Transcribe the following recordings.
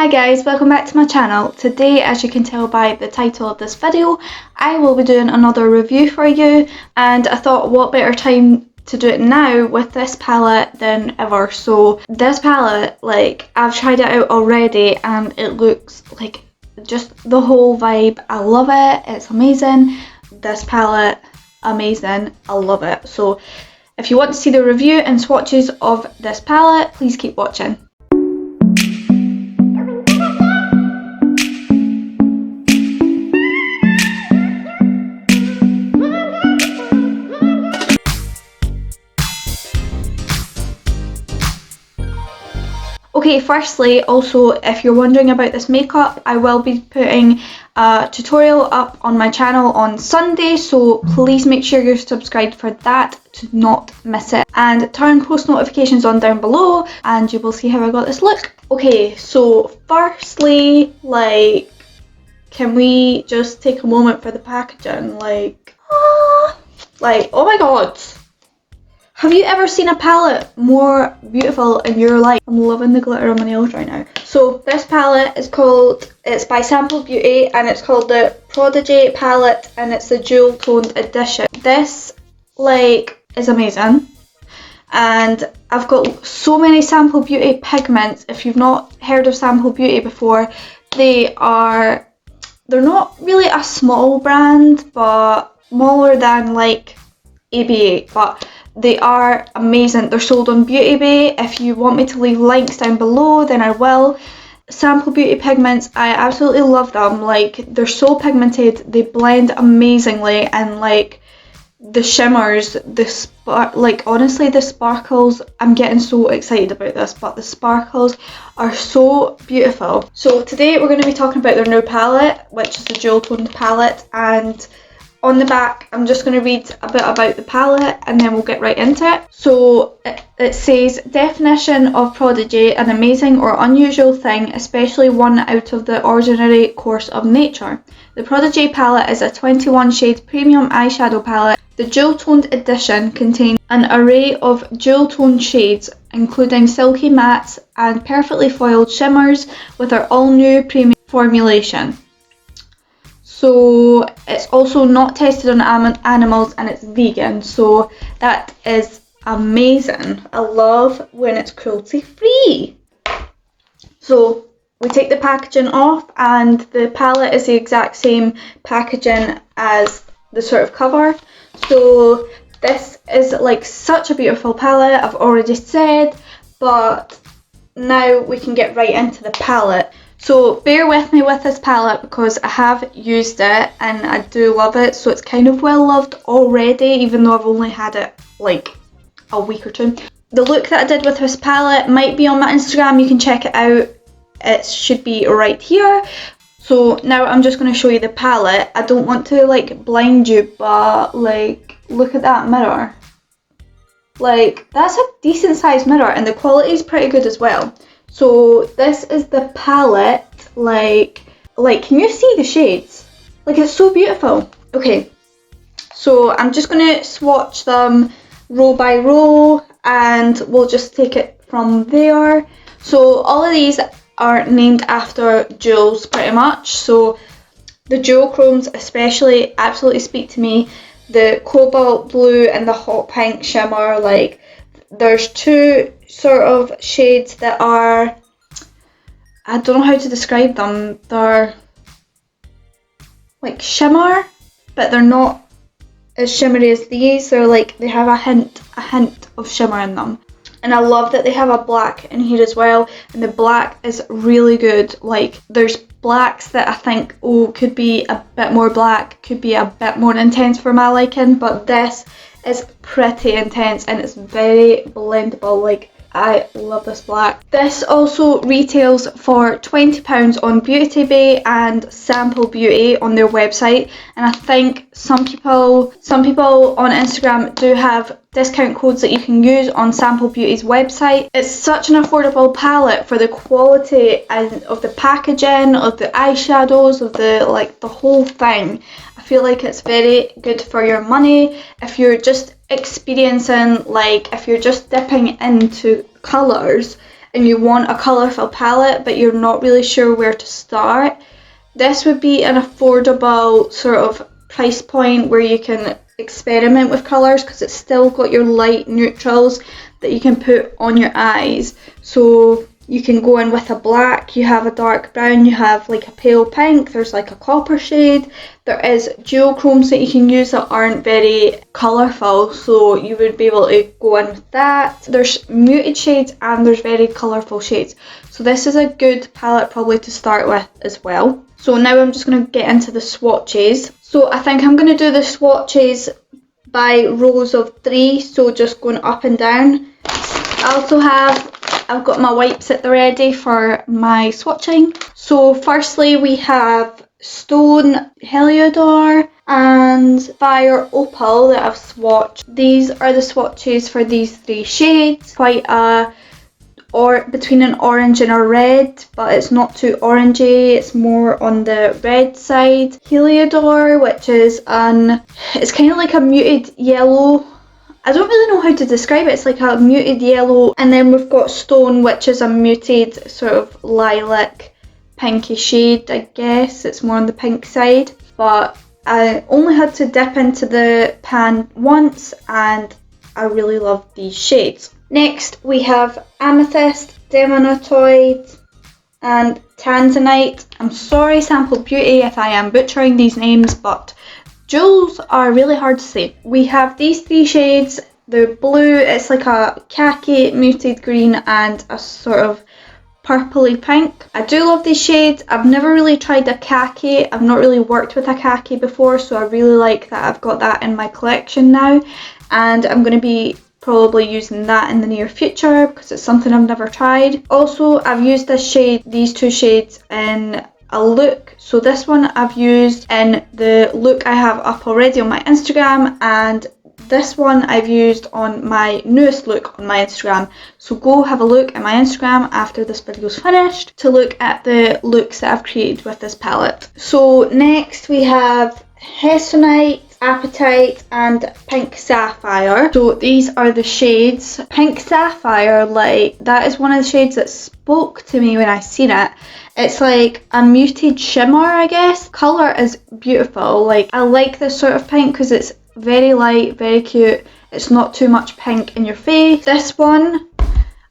Hi guys, welcome back to my channel. Today, as you can tell by the title of this video, I will be doing another review for you, and I thought what better time to do it now with this palette than ever. So this palette, like, I've tried it out already and it looks like just the whole vibe. I love it, it's amazing. This palette, amazing, I love it. So if you want to see the review and swatches of this palette, please keep watching. Okay, firstly, also, if you're wondering about this makeup, I will be putting a tutorial up on my channel on Sunday, so please make sure you're subscribed for that to not miss it. And turn post notifications on down below and you will see how I got this look. Okay, so firstly, like, can we just take a moment for the packaging? Like, oh my god. Have you ever seen a palette more beautiful in your life? I'm loving the glitter on my nails right now. So this palette is called, it's by Sample Beauty and it's called the Prodigy Palette and it's the Jewel Toned Edition. This, like, is amazing. And I've got so many Sample Beauty pigments. If you've not heard of Sample Beauty before, they're not really a small brand, but smaller than like ABA, but they are amazing. They're sold on Beauty Bay. If you want me to leave links down below, then I will. Sample Beauty pigments, I absolutely love them. Like, they're so pigmented, they blend amazingly, and like the shimmers, like, honestly, the sparkles, I'm getting so excited about this, but the sparkles are so beautiful. So today we're going to be talking about their new palette, which is the Jewel Toned palette, and on the back, I'm just going to read a bit about the palette and then we'll get right into it. So it says, definition of Prodigy, an amazing or unusual thing, especially one out of the ordinary course of nature. The Prodigy palette is a 21 shade premium eyeshadow palette. The Jewel Toned edition contains an array of jewel toned shades, including silky mattes and perfectly foiled shimmers with our all new premium formulation. So it's also not tested on animals and it's vegan, so that is amazing. I love when it's cruelty free. So we take the packaging off and the palette is the exact same packaging as the sort of cover. So this is like such a beautiful palette, I've already said, but now we can get right into the palette. So bear with me with this palette because I have used it and I do love it, so it's kind of well loved already, even though I've only had it like a week or two. The look that I did with this palette might be on my Instagram, you can check it out, it should be right here. So now I'm just going to show you the palette. I don't want to like blind you, but like, look at that mirror. Like, that's a decent sized mirror and the quality is pretty good as well. So this is the palette, like can you see the shades? Like, it's so beautiful. Okay, so I'm just going to swatch them row by row and we'll just take it from there. So all of these are named after jewels pretty much. So the jewel chromes especially absolutely speak to me. The cobalt blue and the hot pink shimmer, like, there's two sort of shades that are, I don't know how to describe them, they're like shimmer, but they're not as shimmery as these. They're like, they have a hint of shimmer in them. And I love that they have a black in here as well, and the black is really good. Like, there's blacks that I think, oh, could be a bit more black, could be a bit more intense for my liking, but this is pretty intense and it's very blendable. Like, I love this black. This also retails for £20 on Beauty Bay and Sample Beauty on their website, and I think some people on Instagram do have discount codes that you can use on Sample Beauty's website. It's such an affordable palette for the quality and of the packaging, of the eyeshadows, of the whole thing. I feel like it's very good for your money if you're just experiencing, like, if you're just dipping into colours and you want a colourful palette but you're not really sure where to start, this would be an affordable sort of price point where you can experiment with colours, because it's still got your light neutrals that you can put on your eyes. So you can go in with a black, you have a dark brown, you have like a pale pink, there's like a copper shade, there is duochromes that you can use that aren't very colourful, so you would be able to go in with that. There's muted shades and there's very colourful shades, so this is a good palette probably to start with as well. So now I'm just going to get into the swatches. So I think I'm going to do the swatches by rows of 3, so just going up and down. I've got my wipes at the ready for my swatching. So firstly we have Stone Heliodor and Fire Opal that I've swatched. These are the swatches for these 3 shades. Quite a between an orange and a red, but it's not too orangey, it's more on the red side. Heliodor, which is it's kind of like a muted yellow. I don't really know how to describe it. It's like a muted yellow. And then we've got Stone, which is a muted sort of lilac pinky shade, I guess. It's more on the pink side. But I only had to dip into the pan once and I really love these shades. Next we have Amethyst, Diamond, and Tanzanite. I'm sorry, Sample Beauty, if I am butchering these names, but jewels are really hard to say. We have these 3 shades. The blue, it's like a khaki, muted green, and a sort of purpley pink. I do love these shades. I've never really tried a khaki. I've not really worked with a khaki before, so I really like that I've got that in my collection now, and I'm going to be probably using that in the near future because it's something I've never tried. Also, I've used these 2 shades in a look. So this one I've used in the look I have up already on my Instagram, and this one I've used on my newest look on my Instagram. So go have a look at my Instagram after this video's finished to look at the looks that I've created with this palette. So next we have Hessonite, Apatite, and Pink Sapphire. So these are the shades. Pink Sapphire, like, that is one of the shades that spoke to me when I seen it. It's like a muted shimmer, I guess. Colour is beautiful. Like, I like this sort of pink because it's very light, very cute. It's not too much pink in your face. This one,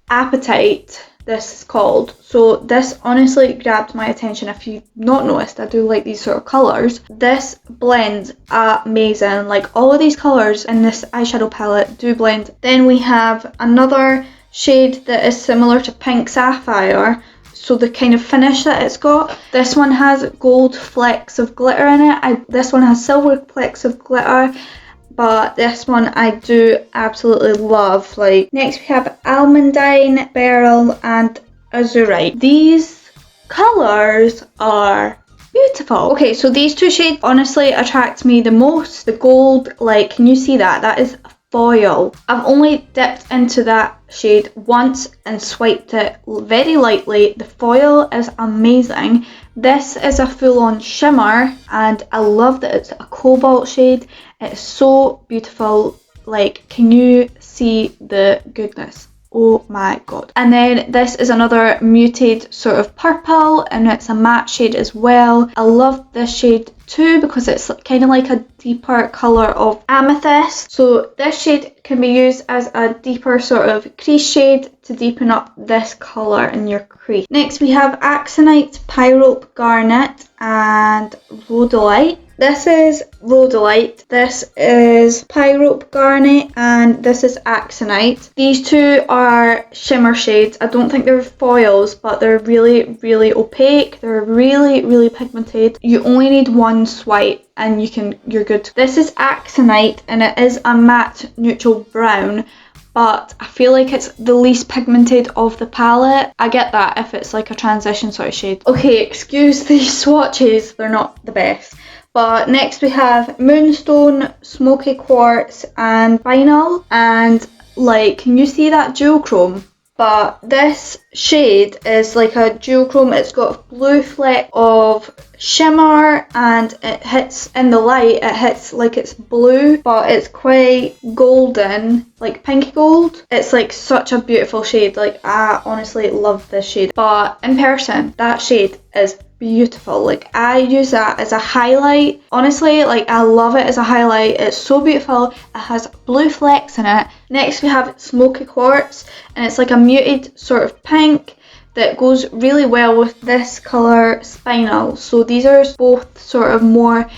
Apatite, this is called. So this honestly grabbed my attention. If you've not noticed, I do like these sort of colours. This blends amazing. Like, all of these colours in this eyeshadow palette do blend. Then we have another shade that is similar to Pink Sapphire. So the kind of finish that it's got. This one has gold flecks of glitter in it. This one has silver flecks of glitter. But this one I do absolutely love. Like, next we have Almandine, Beryl, and Azurite. These colours are beautiful. Okay, so these 2 shades honestly attract me the most. The gold, like, can you see that? That is foil. I've only dipped into that shade once and swiped it very lightly. The foil is amazing. This is a full-on shimmer and I love that it's a cobalt shade. It's so beautiful. Like, can you see the goodness? Oh my god. And then this is another muted sort of purple and it's a matte shade as well. I love this shade too because it's kind of like a deeper colour of amethyst. So this shade can be used as a deeper sort of crease shade to deepen up this colour in your crease. Next we have Axonite, Pyrope Garnet, and Rhodolite. This is Rhodolite, this is Pyrope Garnet, and this is Axonite. These 2 are shimmer shades. I don't think they're foils, but they're really, really opaque. They're really, really pigmented. You only need 1 swipe and you're good. This is Axonite and it is a matte neutral brown, but I feel like it's the least pigmented of the palette. I get that if it's like a transition sort of shade. Okay, excuse these swatches, they're not the best. But next we have Moonstone, Smoky Quartz, and Vinyl. And like, can you see that duochrome? but this shade is like a duochrome. It's got a blue fleck of shimmer, and it hits in the light, it hits like it's blue, but it's quite golden, like pinky gold. It's like such a beautiful shade. Like, I honestly love this shade, but in person that shade is beautiful. Like, I use that as a highlight. Honestly, like, I love it as a highlight. It's so beautiful. It has blue flecks in it. Next we have Smoky Quartz, and it's like a muted sort of pink that goes really well with this colour Spinal. So these are both sort of more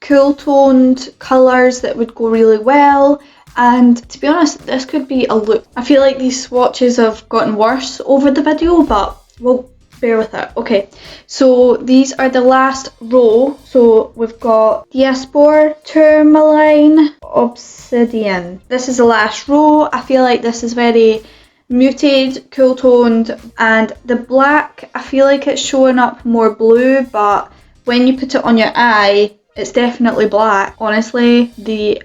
cool toned colours that would go really well. And to be honest, this could be a look. I feel like these swatches have gotten worse over the video, but we'll bear with it. Okay, so these are the last row. So we've got Diaspora, Tourmaline, Obsidian. This is the last row. I feel like this is very muted, cool toned, and the black, I feel like it's showing up more blue, but when you put it on your eye, it's definitely black. Honestly,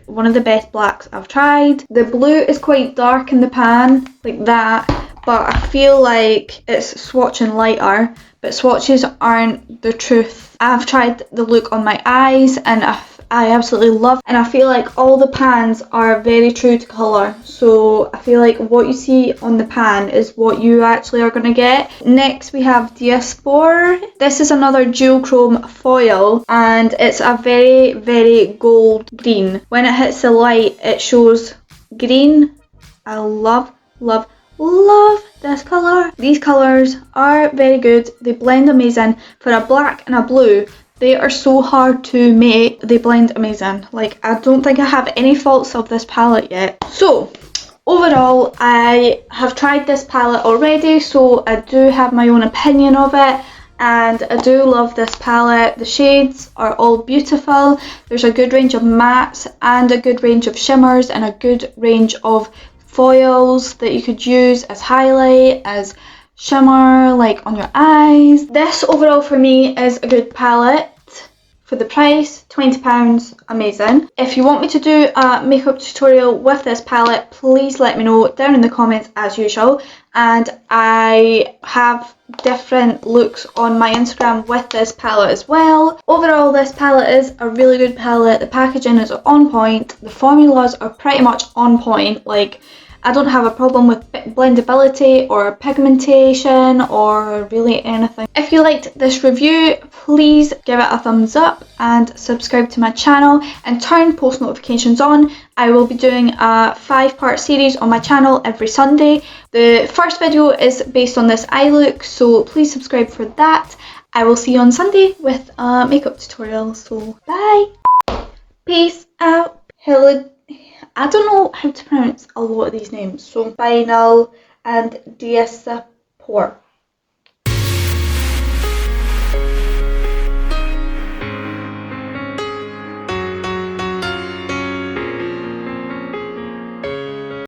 one of the best blacks I've tried. The blue is quite dark in the pan, like that, but I feel like it's swatching lighter, but swatches aren't the truth. I've tried the look on my eyes, and I absolutely love it, and I feel like all the pans are very true to colour, so I feel like what you see on the pan is what you actually are going to get. Next we have Diaspora. This is another duochrome foil, and it's a very, very gold green. When it hits the light, it shows green. I love this colour. These colours are very good. They blend amazing. For a black and a blue, they are so hard to make. They blend amazing. Like, I don't think I have any faults of this palette yet. So overall, I have tried this palette already, so I do have my own opinion of it, and I do love this palette. The shades are all beautiful. There's a good range of mattes and a good range of shimmers and a good range of foils that you could use as highlight, as shimmer, like on your eyes. This overall for me is a good palette. For the price, £20, amazing. If you want me to do a makeup tutorial with this palette, please let me know down in the comments as usual. And I have different looks on my Instagram with this palette as well. Overall, this palette is a really good palette. The packaging is on point. The formulas are pretty much on point. Like, I don't have a problem with blendability or pigmentation or really anything. If you liked this review, please give it a thumbs up and subscribe to my channel and turn post notifications on. I will be doing a 5-part series on my channel every Sunday. The first video is based on this eye look, so please subscribe for that. I will see you on Sunday with a makeup tutorial, so bye! Peace out! Hello. I don't know how to pronounce a lot of these names, so Final and Diaspora.